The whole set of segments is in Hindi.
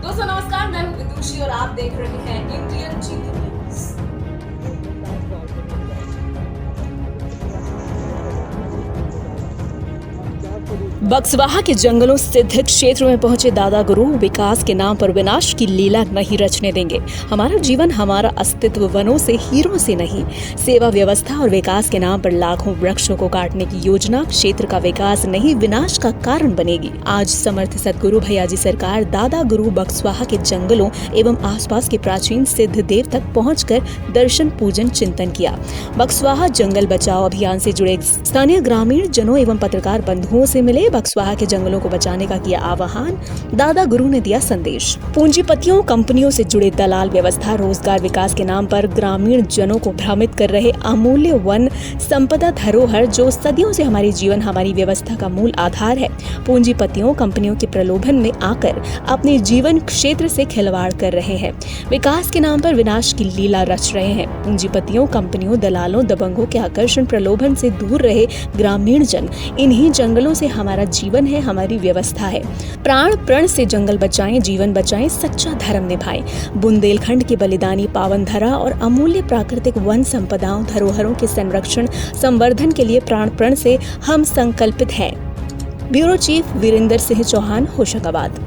दोस्तों नमस्कार, मैं हूं विदुषी और आप देख रहे हैं इंडियन जीके न्यूज। बक्सवाहा के जंगलों सिद्ध क्षेत्र में पहुंचे दादा गुरु विकास के नाम पर विनाश की लीला नहीं रचने देंगे। हमारा जीवन, हमारा अस्तित्व वनों से, हीरों से नहीं। सेवा व्यवस्था और विकास के नाम पर लाखों वृक्षों को काटने की योजना क्षेत्र का विकास नहीं, विनाश का कारण बनेगी। आज समर्थ सदगुरु भैयाजी सरकार दादा गुरु बक्सवाहा के जंगलों एवं आसपास के प्राचीन सिद्ध देव तक पहुंचकर दर्शन, पूजन, चिंतन किया। बक्सवाहा जंगल बचाओ अभियान से जुड़े स्थानीय ग्रामीण जनों एवं पत्रकार बंधुओं से मिले। बक्सवाहा के जंगलों को बचाने का किया आह्वान। दादा गुरु ने दिया संदेश। पूंजीपतियों, कंपनियों से जुड़े दलाल व्यवस्था, रोजगार, विकास के नाम पर ग्रामीण जनों को भ्रमित कर रहे अमूल्य वन संपदा धरोहर जो सदियों से हमारी जीवन, हमारी व्यवस्था का मूल आधार है, पूंजीपतियों, कंपनियों के प्रलोभन में आकर अपने जीवन क्षेत्र से खिलवाड़ कर रहे हैं। विकास के नाम पर विनाश की लीला रच रहे हैं। पूंजीपतियों, कंपनियों, दलालों, दबंगों के आकर्षण, प्रलोभन से दूर रहे ग्रामीण जन। इन्हीं जंगलों से हमारा जीवन है, हमारी व्यवस्था है। प्राण प्रण से जंगल बचाएं, जीवन बचाएं, सच्चा धर्म निभाएं। बुंदेलखंड के बलिदानी पावन धरा और अमूल्य प्राकृतिक वन संपदाओं, धरोहरों के संरक्षण, संवर्धन के लिए प्राण प्रण से हम संकल्पित हैं। Bureau chief Virendra Singh Chauhan, Hoshangabad.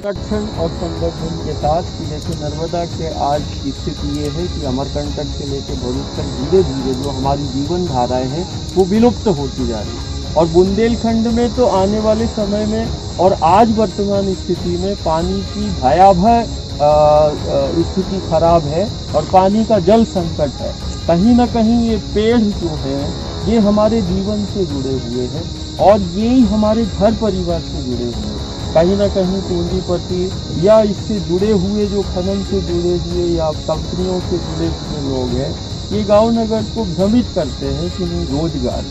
संरक्षण और संवर्धन के साथ कि जैसे नर्मदा के आज स्थिति ये है कि अमरकंटक से लेकर भरूच तक धीरे धीरे जो हमारी जीवन धाराएं हैं वो विलुप्त होती जा रही है। और बुंदेलखंड में तो आने वाले समय में और आज वर्तमान स्थिति में पानी की भयावह स्थिति खराब है और पानी का जल संकट है। कहीं ना कहीं ये पेड़ जो है ये हमारे जीवन से जुड़े हुए हैं और यही हमारे घर परिवार से जुड़े हुए हैं। कहीं ना कहीं पूंजीपति या इससे जुड़े हुए जो खनन से जुड़े हुए या कंपनियों से जुड़े हुए लोग हैं, ये गांव नगर को भ्रमित करते हैं कि नहीं रोजगार।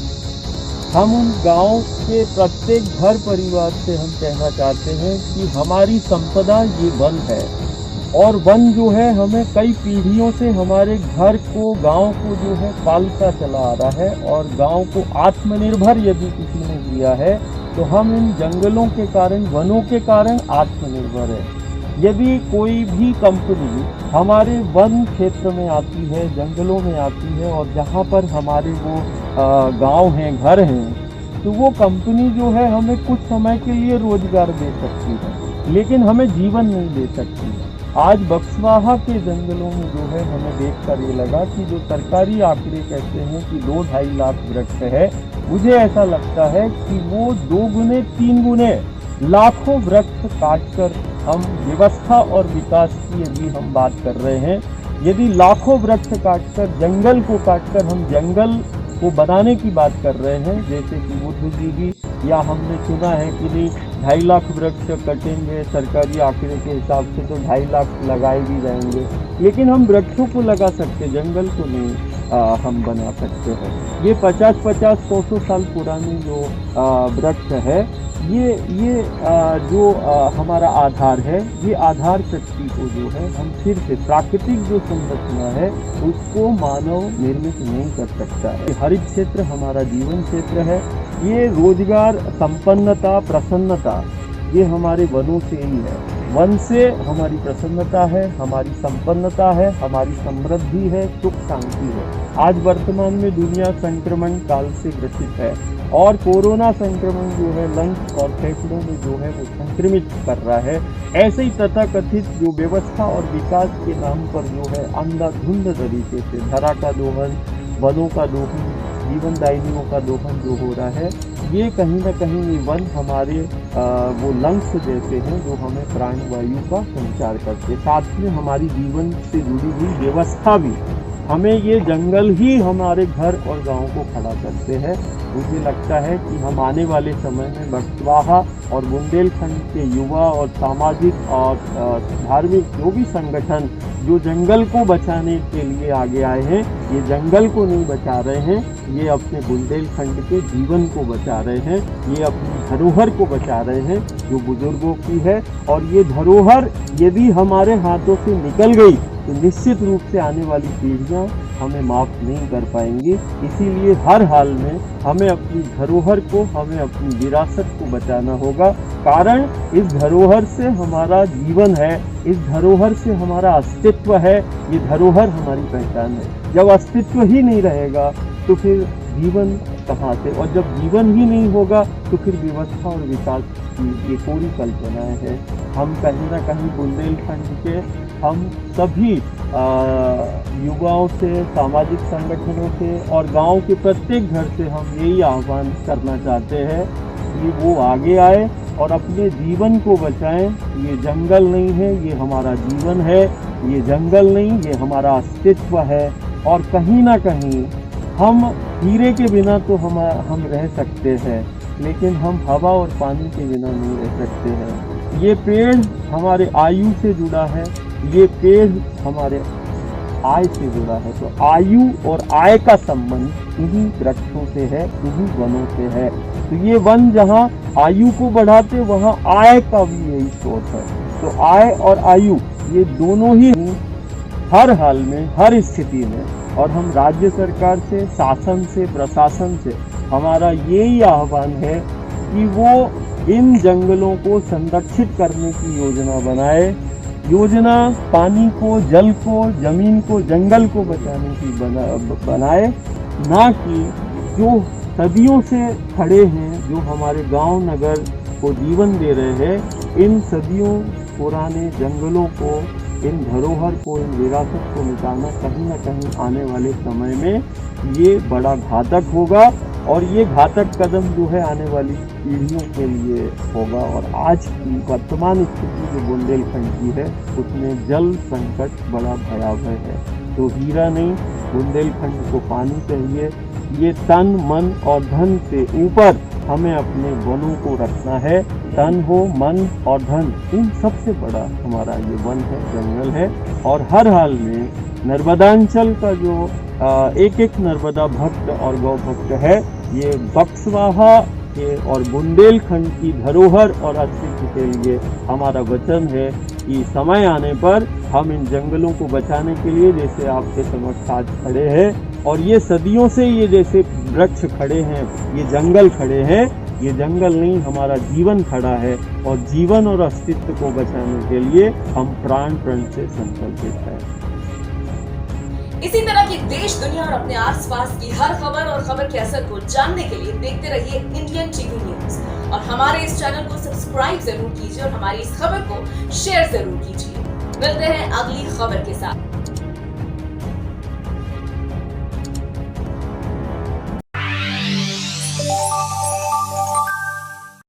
हम उन गांव के प्रत्येक घर परिवार से हम कहना चाहते हैं कि हमारी संपदा ये वन है और वन जो है हमें कई पीढ़ियों से हमारे घर को, गांव को जो है पालता चला आ रहा है और गांव को आत्मनिर्भर यदि किसी ने किया है तो हम इन जंगलों के कारण, वनों के कारण आत्मनिर्भर है। यदि कोई भी कंपनी हमारे वन क्षेत्र में आती है, जंगलों में आती है और जहाँ पर हमारे वो गांव हैं, घर हैं, तो वो कंपनी जो है हमें कुछ समय के लिए रोजगार दे सकती है, लेकिन हमें जीवन नहीं दे सकती। आज बक्सवाहा के जंगलों में जो है हमें देखकर ये लगा कि जो सरकारी आंकड़े कहते हैं कि 2-2.5 लाख वृक्ष है, मुझे ऐसा लगता है कि वो 2 गुने 3 गुने लाखों वृक्ष काटकर हम व्यवस्था और विकास की यदि हम बात कर रहे हैं, यदि लाखों वृक्ष काटकर, जंगल को काटकर हम जंगल को बनाने की बात कर रहे हैं, जैसे कि बुद्धिजीवी या हमने सुना है कि नहीं 2.5 लाख वृक्ष कटेंगे, सरकारी आंकड़े के हिसाब से तो 2.5 लाख लगाए भी जाएंगे, लेकिन हम वृक्षों को लगा सकते, जंगल को नहीं हम बना सकते हैं। ये 50-50, 100-100 साल पुरानी जो वृक्ष है, ये जो हमारा आधार है, ये आधार शक्ति को जो है हम फिर से प्राकृतिक जो संरचना है उसको मानव निर्मित नहीं कर सकता है। हरित क्षेत्र हमारा जीवन क्षेत्र है, ये रोजगार, संपन्नता, प्रसन्नता ये हमारे वनों से ही है। वन से हमारी प्रसन्नता है, हमारी संपन्नता है, हमारी समृद्धि है, सुख शांति है। आज वर्तमान में दुनिया संक्रमण काल से ग्रसित है और कोरोना संक्रमण जो है लंग्स और फेफड़ों में जो है वो संक्रमित कर रहा है। ऐसे ही तथाकथित जो व्यवस्था और विकास के नाम पर जो है अंधाधुंध तरीके से धरा का दोहन, वनों का दोहन, जीवनदायिनियों का दोहन जो हो रहा है, ये कहीं ना कहीं ये वन हमारे वो लंग्स जैसे हैं जो हमें प्राणवायु का संचार करते, साथ में हमारी जीवन से जुड़ी हुई व्यवस्था भी, हमें ये जंगल ही हमारे घर और गांव को खड़ा करते हैं। मुझे लगता है कि हम आने वाले समय में बक्सवाहा और बुंदेलखंड के युवा और सामाजिक और धार्मिक जो भी संगठन जो जंगल को बचाने के लिए आगे आए हैं, ये जंगल को नहीं बचा रहे हैं, ये अपने बुंदेलखंड के जीवन को बचा रहे हैं, ये अपनी धरोहर को बचा रहे हैं जो बुजुर्गों की है। और ये धरोहर यदि हमारे हाथों से निकल गई तो निश्चित रूप से आने वाली पीढ़ियां हमें माफ नहीं कर पाएंगी। इसीलिए हर हाल में हमें अपनी धरोहर को, हमें अपनी विरासत को बचाना होगा, कारण इस धरोहर से हमारा जीवन है, इस धरोहर से हमारा अस्तित्व है, ये धरोहर हमारी पहचान है। जब अस्तित्व ही नहीं रहेगा तो फिर जीवन कहाँ से, और जब जीवन ही नहीं होगा तो फिर व्यवस्था और विकास की ये पूरी कल्पनाएं हैं। हम कहीं ना कहीं बुंदेलखंड के हम सभी युवाओं से, सामाजिक संगठनों से और गांव के प्रत्येक घर से हम यही आह्वान करना चाहते हैं कि वो आगे आए और अपने जीवन को बचाएं। ये जंगल नहीं है, ये हमारा जीवन है, ये जंगल नहीं, ये हमारा अस्तित्व है। और कहीं ना कहीं हम हीरे के बिना तो हम रह सकते हैं, लेकिन हम हवा और पानी के बिना नहीं रह सकते हैं। ये पेड़ हमारे आयु से जुड़ा है, ये पेड़ हमारे आय से जुड़ा है, तो आयु और आय का संबंध इन्हीं वृक्षों से है, इन्हीं वनों से है। तो ये वन जहाँ आयु को बढ़ाते वहाँ आय का भी यही स्रोत है। तो आय और आयु ये दोनों ही हर हाल में, हर स्थिति में, और हम राज्य सरकार से, शासन से, प्रशासन से हमारा यही आह्वान है कि वो इन जंगलों को संरक्षित करने की योजना बनाए। योजना पानी को, जल को, जमीन को, जंगल को बचाने की बनाए, ना कि जो सदियों से खड़े हैं, जो हमारे गांव नगर को जीवन दे रहे हैं, इन सदियों पुराने जंगलों को, इन धरोहर को, इन विरासत को मिटाना कहीं ना कहीं आने वाले समय में ये बड़ा घातक होगा। और ये घातक कदम जो है आने वाली पीढ़ियों के लिए होगा। और आज की वर्तमान स्थिति जो बुंदेलखंड की है उसमें जल संकट बड़ा भयावह है। तो हीरा नहीं, बुंदेलखंड को पानी चाहिए। ये तन, मन और धन से ऊपर हमें अपने वनों को रखना है। तन हो, मन और धन, इन सबसे बड़ा हमारा ये वन है, जंगल है। और हर हाल में नर्मदांचल का जो एक एक नर्मदा भक्त और गौ भक्त है, ये बक्सवाहा के और बुंदेलखंड की धरोहर और अस्तित्व के लिए हमारा वचन है कि समय आने पर हम इन जंगलों को बचाने के लिए, जैसे आपके समक्ष आज खड़े हैं और ये सदियों से ये जैसे वृक्ष खड़े हैं, ये जंगल खड़े हैं, ये जंगल नहीं, हमारा जीवन खड़ा है और जीवन और अस्तित्व को बचाने के लिए हम प्राण प्रण से संकल्पित हैं। इसी तरह की देश, दुनिया और अपने आसपास की हर खबर और खबर के असर को जानने के लिए देखते रहिए इंडियन टीवी न्यूज और हमारे इस चैनल को सब्सक्राइब जरूर कीजिए और हमारी इस खबर को शेयर जरूर कीजिए। मिलते हैं अगली खबर के साथ।